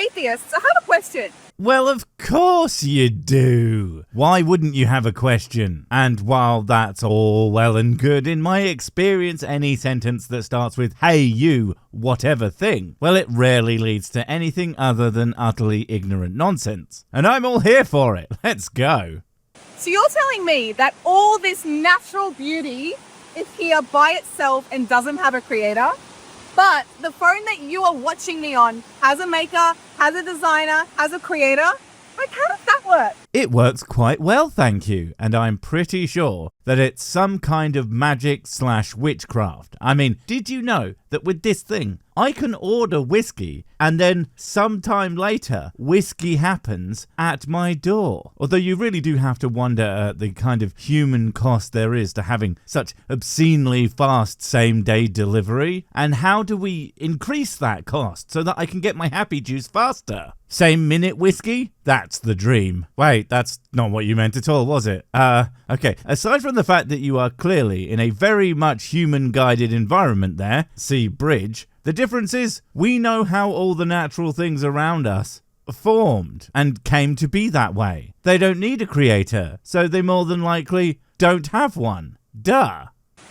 Atheists, I have a question. Well, of course you do. Why wouldn't you have a question? And while that's all well and good, in my experience, any sentence that starts with, hey you, whatever thing, well, it rarely leads to anything other than utterly ignorant nonsense. And I'm all here for it. Let's go. So you're telling me that all this natural beauty is here by itself and doesn't have a creator? But the phone that you are watching me on has a maker, has a designer, has a creator? Like, how does that work? It works quite well, thank you, and I'm pretty sure that it's some kind of magic/witchcraft. I mean, did you know that with this thing, I can order whiskey and then sometime later, whiskey happens at my door? Although you really do have to wonder at the kind of human cost there is to having such obscenely fast same-day delivery. And how do we increase that cost so that I can get my happy juice faster? Same-minute whiskey? That's the dream. Wait, that's not what you meant at all, was it? Okay. Aside from the fact that you are clearly in a very much human-guided environment there, see bridge, the difference is we know how all the natural things around us formed and came to be that way. They don't need a creator, so they more than likely don't have one. Duh.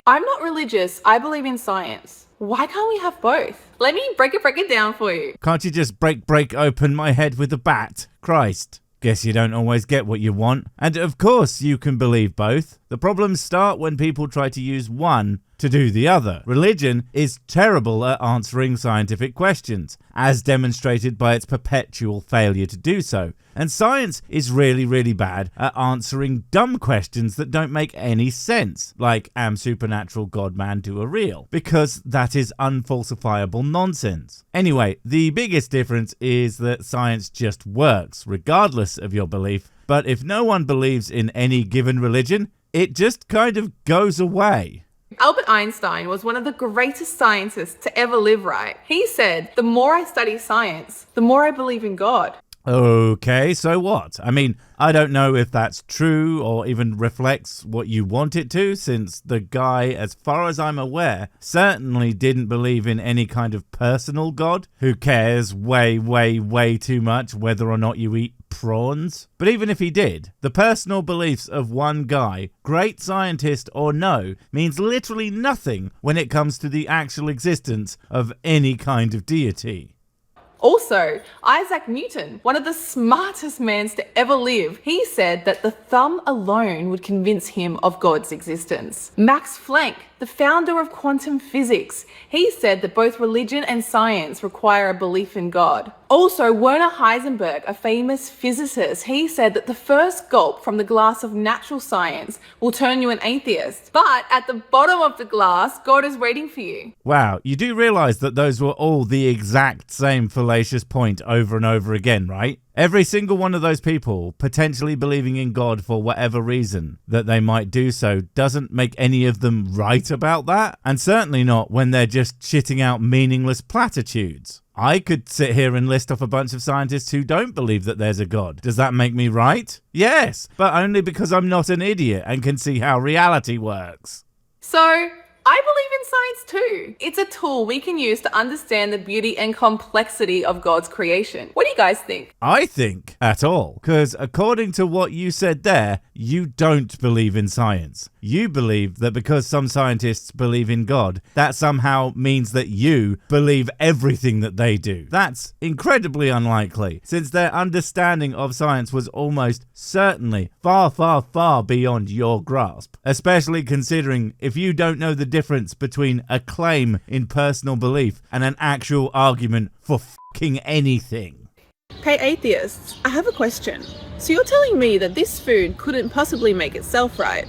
I'm not religious. I believe in science. Why can't we have both? Let me break it down for you. Can't you just break open my head with a bat? Christ. Guess you don't always get what you want. And of course you can believe both. The problems start when people try to use one to do the other. Religion is terrible at answering scientific questions, as demonstrated by its perpetual failure to do so. And science is really, really bad at answering dumb questions that don't make any sense, like am supernatural God-man do a real? Because that is unfalsifiable nonsense. Anyway, the biggest difference is that science just works, regardless of your belief. But if no one believes in any given religion, it just kind of goes away. Albert Einstein was one of the greatest scientists to ever live, right? He said, the more I study science, the more I believe in God. Okay, so what? I mean, I don't know if that's true or even reflects what you want it to, since the guy, as far as I'm aware, certainly didn't believe in any kind of personal God who cares way, way, way too much whether or not you eat prawns. But even if he did, the personal beliefs of one guy, great scientist or no, means literally nothing when it comes to the actual existence of any kind of deity. Also, Isaac Newton, one of the smartest men to ever live, he said that the thumb alone would convince him of God's existence. Max Planck, the founder of quantum physics, he said that both religion and science require a belief in God. Also, Werner Heisenberg, a famous physicist, he said that the first gulp from the glass of natural science will turn you an atheist. But at the bottom of the glass, God is waiting for you. Wow, you do realize that those were all the exact same fallacious point over and over again, right? Every single one of those people potentially believing in God for whatever reason that they might do so doesn't make any of them right about that, and certainly not when they're just shitting out meaningless platitudes. I could sit here and list off a bunch of scientists who don't believe that there's a God. Does that make me right? Yes, but only because I'm not an idiot and can see how reality works. So, I believe in science too. It's a tool we can use to understand the beauty and complexity of God's creation. What do you guys think? I think at all, because according to what you said there, you don't believe in science. You believe that because some scientists believe in God, that somehow means that you believe everything that they do. That's incredibly unlikely, since their understanding of science was almost certainly far, far, far beyond your grasp. Especially considering if you don't know the difference between a claim in personal belief and an actual argument for fucking anything. Hey atheists, I have a question. So you're telling me that this food couldn't possibly make itself, right?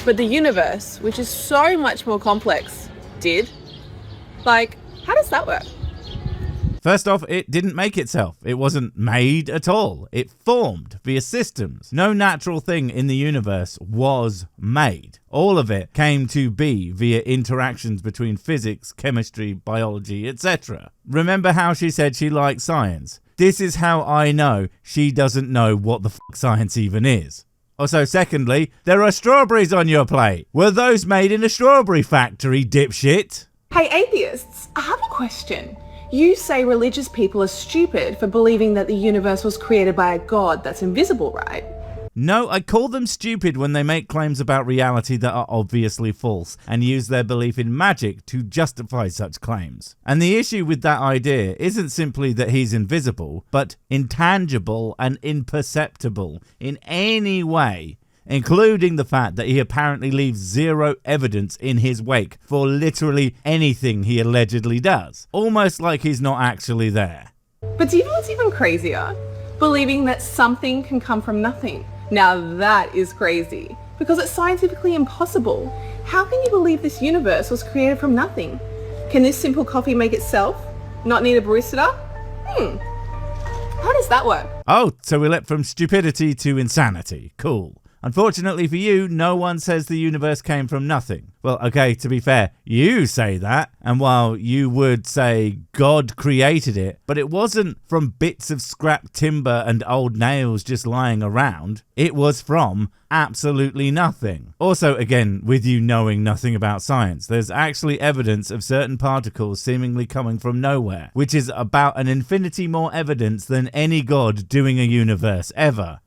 But the universe, which is so much more complex, did? Like, how does that work? First off, it didn't make itself. It wasn't made at all. It formed via systems. No natural thing in the universe was made. All of it came to be via interactions between physics, chemistry, biology, etc. Remember how she said she liked science? This is how I know she doesn't know what the fuck science even is. Also, secondly, there are strawberries on your plate. Were those made in a strawberry factory, dipshit? Hey atheists, I have a question. You say religious people are stupid for believing that the universe was created by a god that's invisible, right? No, I call them stupid when they make claims about reality that are obviously false and use their belief in magic to justify such claims. And the issue with that idea isn't simply that he's invisible, but intangible and imperceptible in any way, including the fact that he apparently leaves zero evidence in his wake for literally anything he allegedly does. Almost like he's not actually there. But do you know what's even crazier? Believing that something can come from nothing. Now that is crazy, because it's scientifically impossible. How can you believe this universe was created from nothing? Can this simple coffee make itself? Not need a barista? How does that work? Oh, so we leapt from stupidity to insanity. Cool. Unfortunately for you, no one says the universe came from nothing. Well, okay, to be fair, you say that, and while you would say God created it, but it wasn't from bits of scrap timber and old nails just lying around. It was from absolutely nothing. Also, again, with you knowing nothing about science, there's actually evidence of certain particles seemingly coming from nowhere, which is about an infinity more evidence than any god doing a universe ever.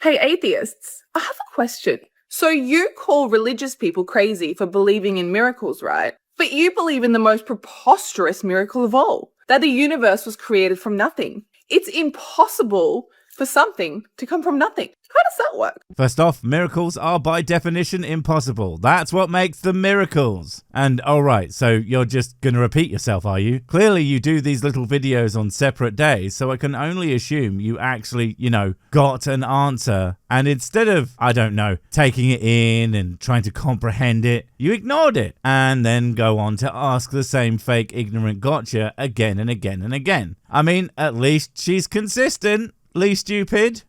Hey atheists, I have a question. So you call religious people crazy for believing in miracles, right? But you believe in the most preposterous miracle of all, that the universe was created from nothing. It's impossible for something to come from nothing. How does that work? First off, miracles are by definition impossible. That's what makes them miracles. And alright, so you're just gonna repeat yourself, are you? Clearly you do these little videos on separate days, so I can only assume you actually, got an answer. And instead of, I don't know, taking it in and trying to comprehend it, you ignored it. And then go on to ask the same fake ignorant gotcha again and again and again. I mean, at least she's consistent. Stupid.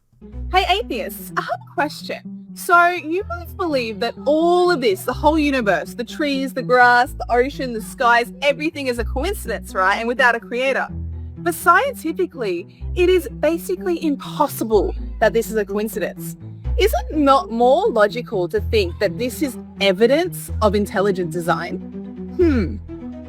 Hey atheists, I have a question. So you both believe that all of this, the whole universe, the trees, the grass, the ocean, the skies, everything is a coincidence, right? And without a creator. But scientifically, it is basically impossible that this is a coincidence. Is it not more logical to think that this is evidence of intelligent design?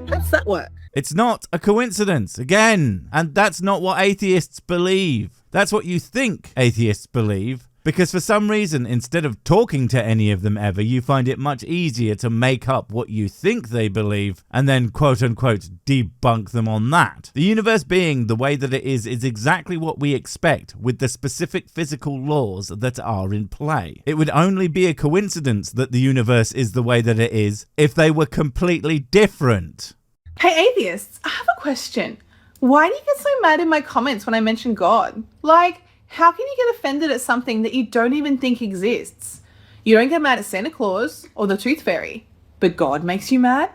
How does that work? It's not a coincidence, again. And that's not what atheists believe. That's what you think atheists believe, because for some reason, instead of talking to any of them ever, you find it much easier to make up what you think they believe and then quote-unquote debunk them on that. The universe being the way that it is exactly what we expect with the specific physical laws that are in play. It would only be a coincidence that the universe is the way that it is if they were completely different. Hey atheists, I have a question. Why do you get so mad in my comments when I mention God? Like, how can you get offended at something that you don't even think exists? You don't get mad at Santa Claus or the Tooth Fairy, but God makes you mad?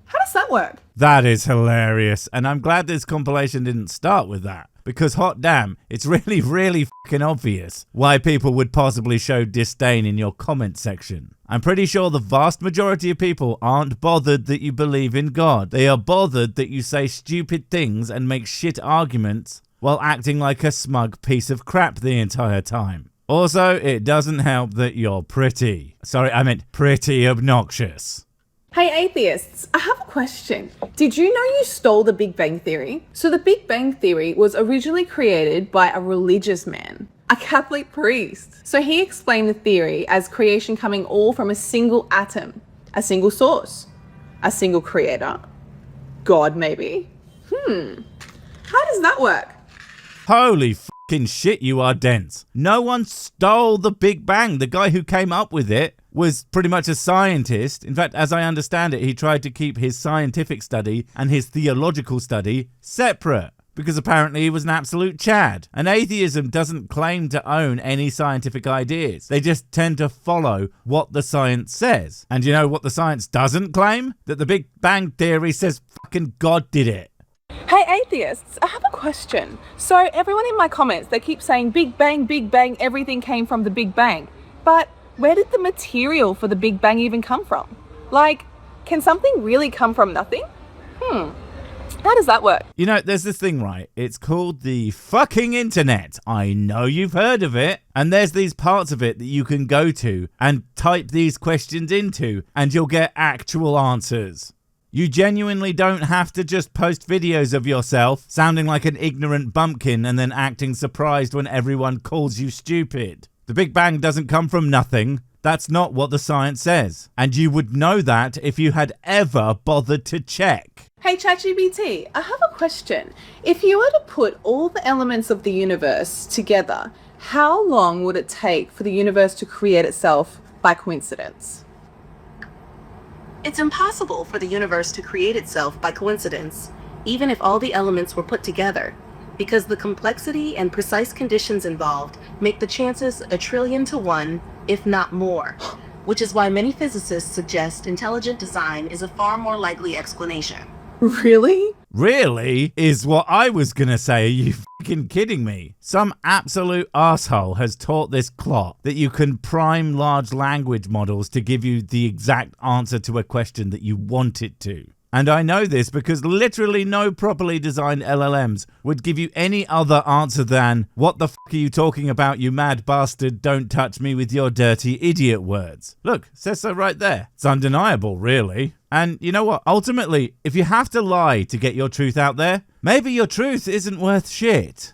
How does that work? That is hilarious, and I'm glad this compilation didn't start with that. Because hot damn, it's really fucking obvious why people would possibly show disdain in your comment section. I'm pretty sure the vast majority of people aren't bothered that you believe in God. They are bothered that you say stupid things and make shit arguments while acting like a smug piece of crap the entire time. Also, it doesn't help that you're pretty. Sorry, I meant pretty obnoxious. Hey atheists, I have a question. Did you know you stole the Big Bang Theory? So the Big Bang Theory was originally created by a religious man, a Catholic priest. So he explained the theory as creation coming all from a single atom, a single source, a single creator. God, maybe? How does that work? Holy fucking shit, you are dense. No one stole the Big Bang. The guy who came up with it was pretty much a scientist. In fact, as I understand it, he tried to keep his scientific study and his theological study separate, because apparently he was an absolute Chad. And atheism doesn't claim to own any scientific ideas. They just tend to follow what the science says. And you know what the science doesn't claim? That the Big Bang Theory says fucking God did it. Hey atheists, I have a question. So everyone in my comments, they keep saying Big Bang, everything came from the Big Bang. But where did the material for the Big Bang even come from? Like, can something really come from nothing? How does that work? You know, there's this thing, right? It's called the fucking internet. I know you've heard of it. And there's these parts of it that you can go to and type these questions into, and you'll get actual answers. You genuinely don't have to just post videos of yourself sounding like an ignorant bumpkin and then acting surprised when everyone calls you stupid. The Big Bang doesn't come from nothing. That's not what the science says. And you would know that if you had ever bothered to check. Hey ChatGPT, I have a question. If you were to put all the elements of the universe together, how long would it take for the universe to create itself by coincidence? It's impossible for the universe to create itself by coincidence, even if all the elements were put together, because the complexity and precise conditions involved make the chances 1,000,000,000 to 1, if not more, which is why many physicists suggest intelligent design is a far more likely explanation. Really? Really? Is what I was gonna say. Are you fucking kidding me? Some absolute asshole has taught this clot that you can prime large language models to give you the exact answer to a question that you want it to. And I know this because literally no properly designed LLMs would give you any other answer than, "What the fuck are you talking about, you mad bastard? Don't touch me with your dirty idiot words." Look, says so right there. It's undeniable, really. And you know what? Ultimately, if you have to lie to get your truth out there, maybe your truth isn't worth shit.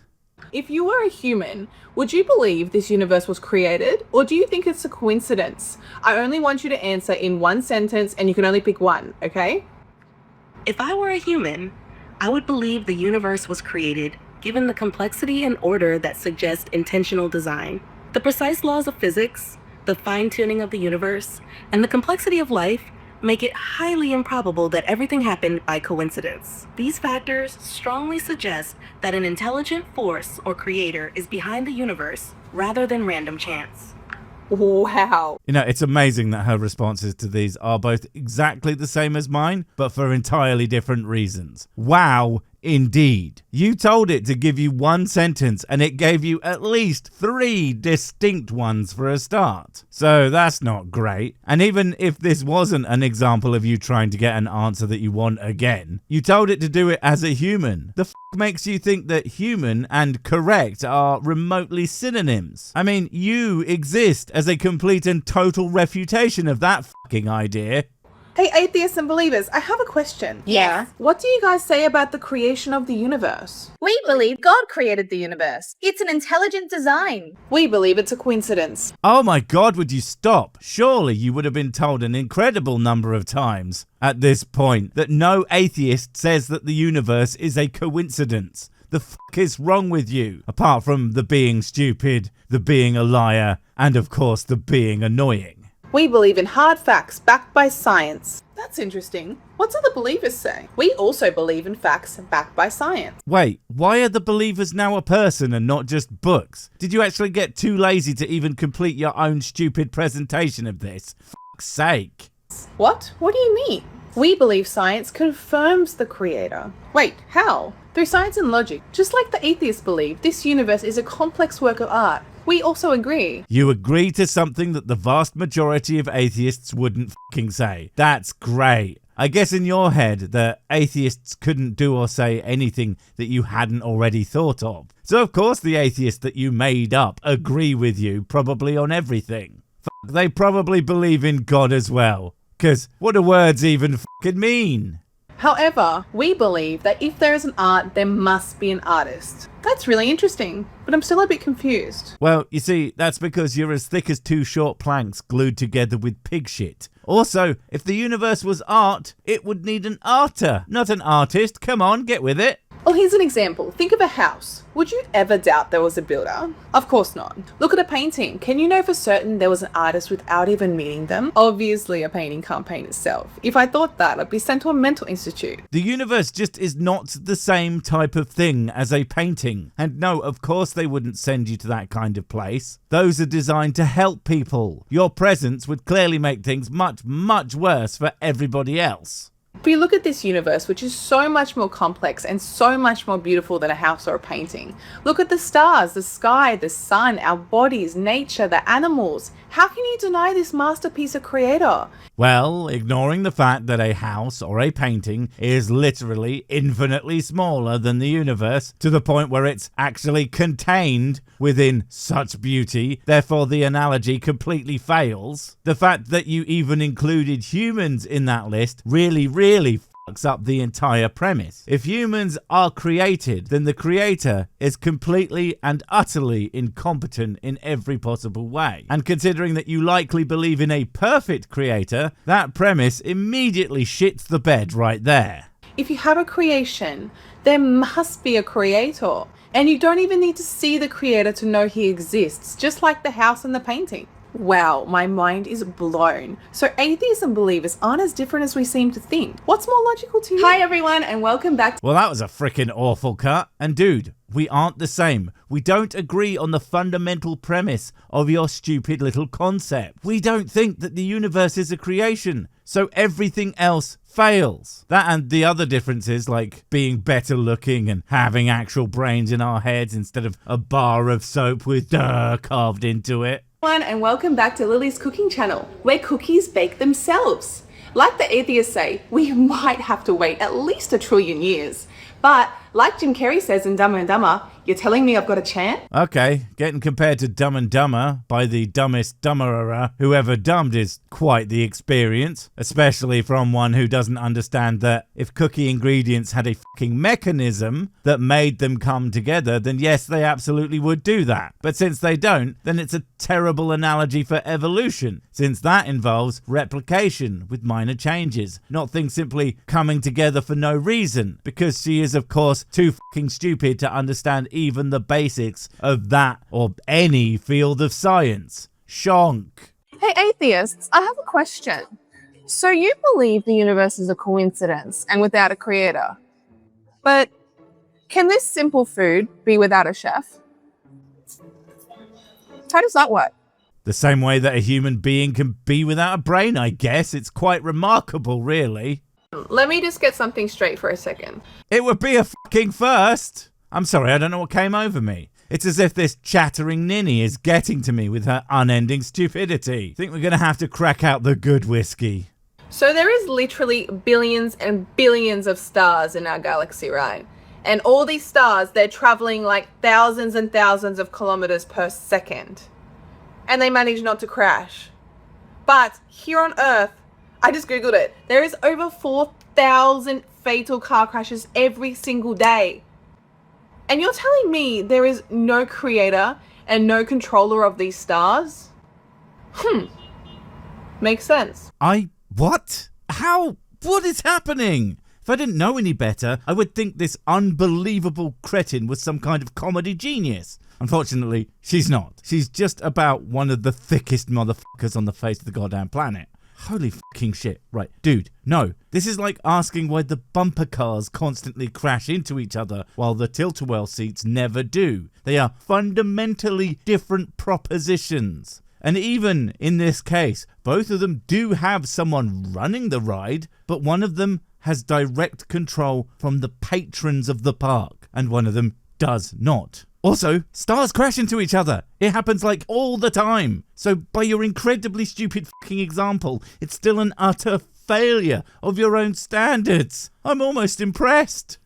If you were a human, would you believe this universe was created, or do you think it's a coincidence? I only want you to answer in one sentence, and you can only pick one, okay? If I were a human, I would believe the universe was created given the complexity and order that suggest intentional design. The precise laws of physics, the fine-tuning of the universe, and the complexity of life make it highly improbable that everything happened by coincidence. These factors strongly suggest that an intelligent force or creator is behind the universe rather than random chance. Wow. You know, it's amazing that her responses to these are both exactly the same as mine, but for entirely different reasons. Wow, indeed. You told it to give you one sentence, and it gave you at least 3 distinct ones for a start. So that's not great. And even if this wasn't an example of you trying to get an answer that you want again, you told it to do it as a human. The makes you think that human and correct are remotely synonyms? I mean, you exist as a complete and total refutation of that fucking idea. Hey, atheists and believers, I have a question. Yeah. What do you guys say about the creation of the universe? We believe God created the universe. It's an intelligent design. We believe it's a coincidence. Oh my god, would you stop? Surely you would have been told an incredible number of times at this point that no atheist says that the universe is a coincidence. The fuck is wrong with you? Apart from the being stupid, the being a liar, and of course the being annoying. We believe in hard facts backed by science. That's interesting. What do the believers say? We also believe in facts backed by science. Wait, why are the believers now a person and not just books? Did you actually get too lazy to even complete your own stupid presentation of this? Fuck's sake. What? What do you mean? We believe science confirms the creator. Wait, how? Through science and logic. Just like the atheists believe, this universe is a complex work of art. We also agree. You agree to something that the vast majority of atheists wouldn't fucking say. That's great. I guess in your head, the atheists couldn't do or say anything that you hadn't already thought of. So of course the atheists that you made up agree with you probably on everything. They probably believe in God as well. 'Cause what do words even fucking mean? However, we believe that if there is an art, there must be an artist. That's really interesting, but I'm still a bit confused. Well, you see, that's because you're as thick as 2 short planks glued together with pig shit. Also, if the universe was art, it would need an arter, not an artist. Come on, get with it. Well, here's an example. Think of a house. Would you ever doubt there was a builder? Of course not. Look at a painting. Can you know for certain there was an artist without even meeting them? Obviously, a painting can't paint itself. If I thought that, I'd be sent to a mental institute. The universe just is not the same type of thing as a painting. And no, of course they wouldn't send you to that kind of place. Those are designed to help people. Your presence would clearly make things much, much worse for everybody else. But you look at this universe, which is so much more complex and so much more beautiful than a house or a painting. Look at the stars, the sky, the sun, our bodies, nature, the animals. How can you deny this masterpiece of creator? Well, ignoring the fact that a house or a painting is literally infinitely smaller than the universe to the point where it's actually contained within such beauty, therefore the analogy completely fails. The fact that you even included humans in that list really fucks up the entire premise. If humans are created, then the creator is completely and utterly incompetent in every possible way. And considering that you likely believe in a perfect creator, that premise immediately shits the bed right there. If you have a creation, there must be a creator. And you don't even need to see the creator to know he exists, just like the house and the painting. Wow, my mind is blown. So atheism believers aren't as different as we seem to think. What's more logical to you? Hi everyone and welcome back to... Well, that was a freaking awful cut. And dude, we aren't the same. We don't agree on the fundamental premise of your stupid little concept. We don't think that the universe is a creation, so everything else fails. That and the other differences, like being better looking and having actual brains in our heads instead of a bar of soap with "duh" carved into it. And welcome back to Lily's cooking channel, where cookies bake themselves. Like the atheists say, we might have to wait at least 1 trillion years. But like Jim Carrey says in Dumber and Dumber, you're telling me I've got a chance? Okay, getting compared to Dumb and Dumber by the dumbest dumberer whoever dumbed is quite the experience, especially from one who doesn't understand that if cookie ingredients had a fucking mechanism that made them come together, then yes, they absolutely would do that. But since they don't, then it's a terrible analogy for evolution, since that involves replication with minor changes, not things simply coming together for no reason, because she is of course too fucking stupid to understand even the basics of that or any field of science. Shonk. Hey atheists, I have a question. So you believe the universe is a coincidence and without a creator. But can this simple food be without a chef? How does that work? The same way that a human being can be without a brain, I guess. It's quite remarkable, really. Let me just get something straight for a second. It would be a fucking first. I'm sorry, I don't know what came over me. It's as if this chattering ninny is getting to me with her unending stupidity. I think we're going to have to crack out the good whiskey. So there is literally billions and billions of stars in our galaxy, right? And all these stars, they're traveling like thousands and thousands of kilometers per second. And they manage not to crash. But here on Earth, I just Googled it, there is over 4,000 fatal car crashes every single day. And you're telling me there is no creator and no controller of these stars? Makes sense. What? How? What is happening? If I didn't know any better, I would think this unbelievable cretin was some kind of comedy genius. Unfortunately, she's not. She's just about one of the thickest motherfuckers on the face of the goddamn planet. Holy fucking shit. Right, dude, no. This is like asking why the bumper cars constantly crash into each other while the tilt-a-whirl seats never do. They are fundamentally different propositions. And even in this case, both of them do have someone running the ride, but one of them has direct control from the patrons of the park, and one of them does not. Also, stars crash into each other. It happens like all the time. So by your incredibly stupid fucking example, it's still an utter failure of your own standards. I'm almost impressed.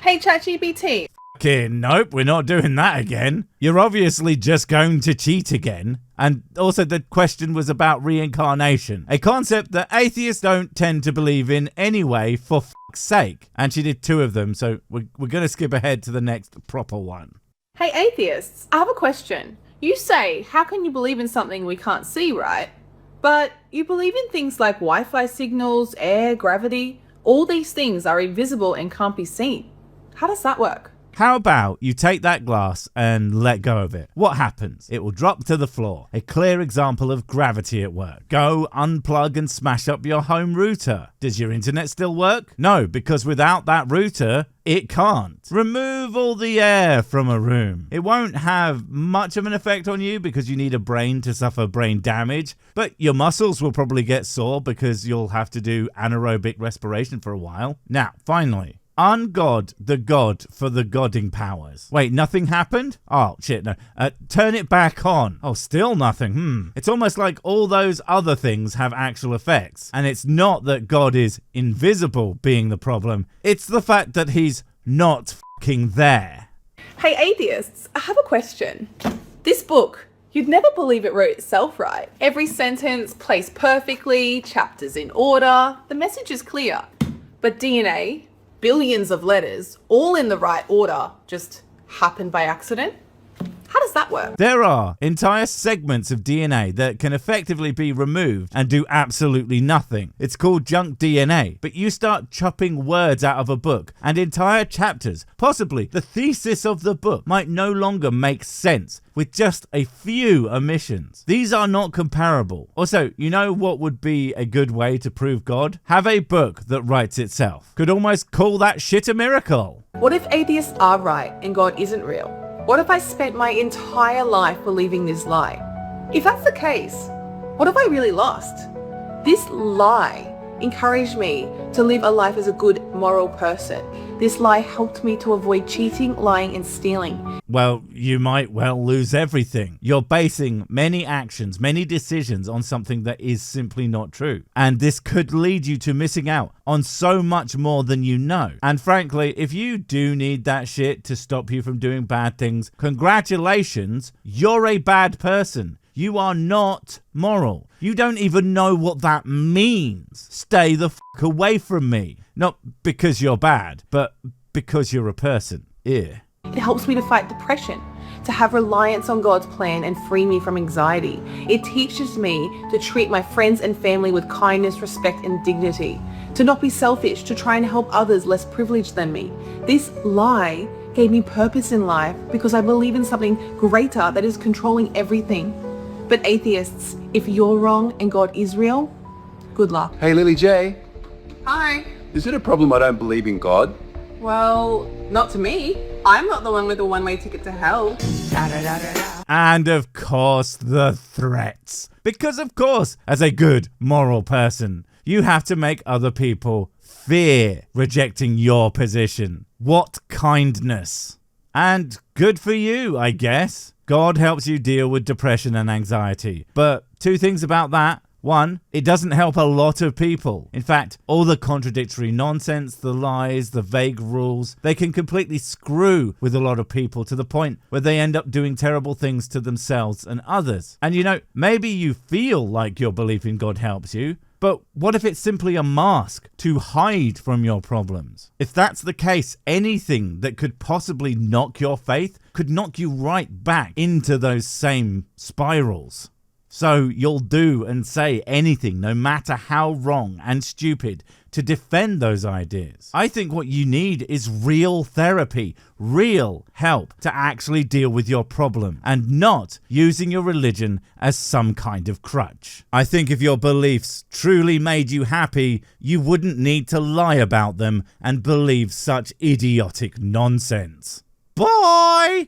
Hey ChatGPT. Fucking nope, we're not doing that again. You're obviously just going to cheat again. And also the question was about reincarnation, a concept that atheists don't tend to believe in anyway, for fuck's sake. And she did 2 of them, so we're going to skip ahead to the next proper one. Hey atheists, I have a question. You say, how can you believe in something we can't see, right? But you believe in things like Wi-Fi signals, air, gravity. All these things are invisible and can't be seen. How does that work? How about you take that glass and let go of it? What happens? It will drop to the floor. A clear example of gravity at work. Go unplug and smash up your home router. Does your internet still work? No, because without that router, it can't. Remove all the air from a room. It won't have much of an effect on you because you need a brain to suffer brain damage, but your muscles will probably get sore because you'll have to do anaerobic respiration for a while. Now, finally, ungod the god for the godding powers. Wait, nothing happened? Oh, shit, no. Turn it back on. Oh, still nothing. It's almost like all those other things have actual effects. And it's not that God is invisible being the problem. It's the fact that he's not fucking there. Hey atheists, I have a question. This book, you'd never believe it wrote itself, right? Every sentence placed perfectly, chapters in order, the message is clear. But DNA, billions of letters, all in the right order, just happened by accident? How does that work? There are entire segments of DNA that can effectively be removed and do absolutely nothing. It's called junk DNA. But you start chopping words out of a book, and entire chapters, possibly the thesis of the book, might no longer make sense with just a few omissions. These are not comparable. Also, you know what would be a good way to prove God? Have a book that writes itself. Could almost call that shit a miracle. What if atheists are right and God isn't real? What if I spent my entire life believing this lie? If that's the case, what have I really lost? This lie encouraged me to live a life as a good moral person. This lie helped me to avoid cheating, lying, and stealing. Well, you might well lose everything. You're basing many actions, many decisions on something that is simply not true. And this could lead you to missing out on so much more than you know. And frankly, if you do need that shit to stop you from doing bad things, congratulations, you're a bad person. You are not moral. You don't even know what that means. Stay the fuck away from me. Not because you're bad, but because you're a person. Ew. It helps me to fight depression, to have reliance on God's plan and free me from anxiety. It teaches me to treat my friends and family with kindness, respect, and dignity, to not be selfish, to try and help others less privileged than me. This lie gave me purpose in life because I believe in something greater that is controlling everything. But atheists, if you're wrong and God is real, good luck. Hey, Lily J. Hi. Is it a problem I don't believe in God? Well, not to me. I'm not the one with a one-way ticket to hell. And of course, the threats. Because of course, as a good moral person, you have to make other people fear rejecting your position. What kindness. And good for you, I guess. God helps you deal with depression and anxiety. But two things about that. One, it doesn't help a lot of people. In fact, all the contradictory nonsense, the lies, the vague rules, they can completely screw with a lot of people to the point where they end up doing terrible things to themselves and others. And you know, maybe you feel like your belief in God helps you, but what if it's simply a mask to hide from your problems? If that's the case, anything that could possibly knock your faith could knock you right back into those same spirals. So you'll do and say anything, no matter how wrong and stupid, to defend those ideas. I think what you need is real therapy, real help to actually deal with your problem, and not using your religion as some kind of crutch. I think if your beliefs truly made you happy, you wouldn't need to lie about them and believe such idiotic nonsense. Bye!